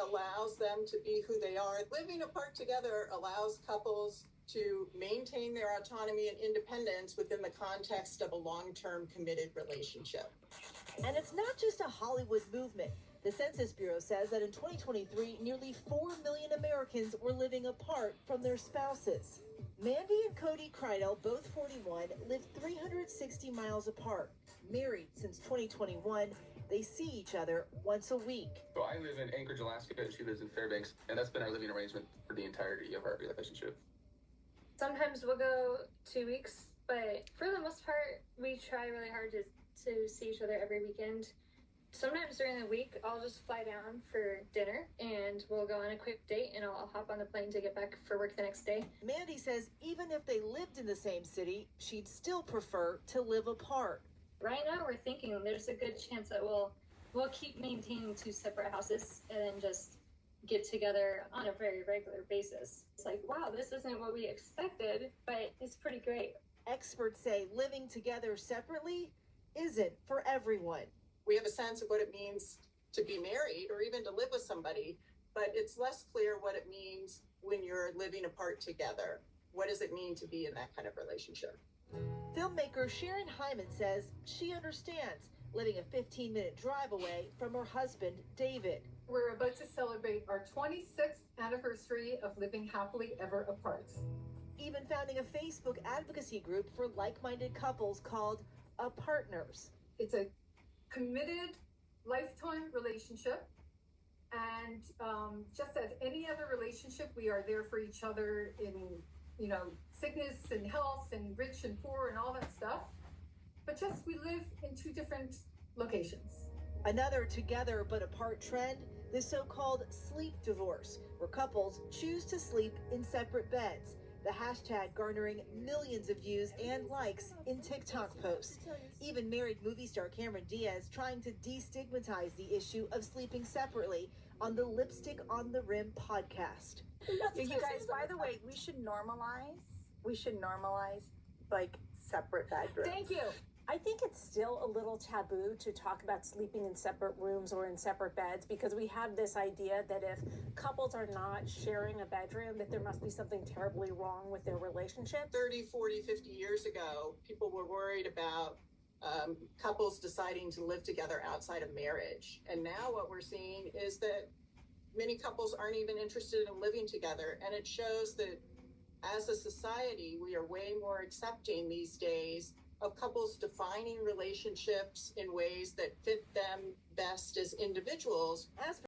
allows them to be who they are. Living apart together allows couples to maintain their autonomy and independence within the context of a long-term committed relationship. And it's not just a Hollywood movement. The Census Bureau says that in 2023, nearly 4 million Americans were living apart from their spouses. Mandy and Cody Kreidel, both 41, live 360 miles apart. Married since 2021, they see each other once a week. So I live in Anchorage, Alaska, and she lives in Fairbanks, and that's been our living arrangement for the entirety of our relationship. Sometimes we'll go 2 weeks, but for the most part, we try really hard to see each other every weekend. Sometimes during the week, I'll just fly down for dinner and we'll go on a quick date and I'll hop on the plane to get back for work the next day. Mandy says even if they lived in the same city, she'd still prefer to live apart. Right now, we're thinking there's a good chance that we'll keep maintaining 2 separate houses and then just get together on a very regular basis. It's like, wow, this isn't what we expected, but it's pretty great. Experts say living together separately isn't for everyone. We have a sense of what it means to be married or even to live with somebody, but it's less clear what it means when you're living apart together. What does it mean to be in that kind of relationship? Filmmaker Sharon Hyman says she understands living a 15-minute drive away from her husband, David. We're about to celebrate our 26th anniversary of living happily ever apart. Even founding a Facebook advocacy group for like-minded couples called Partners. It's a committed lifetime relationship, and just as any other relationship, we are there for each other in sickness and health and rich and poor and all that stuff, but just we live in 2 different locations. Another together but apart trend, the so-called sleep divorce, where couples choose to sleep in separate beds. The hashtag garnering millions of views and likes in TikTok posts. Even married movie star Cameron Diaz trying to destigmatize the issue of sleeping separately on the Lipstick on the Rim podcast. You guys, by the way, we should normalize like separate bedrooms. Thank you. I think it's still a little taboo to talk about sleeping in separate rooms or in separate beds because we have this idea that if couples are not sharing a bedroom, that there must be something terribly wrong with their relationship. 30, 40, 50 years ago, people were worried about couples deciding to live together outside of marriage. And now what we're seeing is that many couples aren't even interested in living together. And it shows that as a society, we are way more accepting these days of couples defining relationships in ways that fit them best as individuals. As for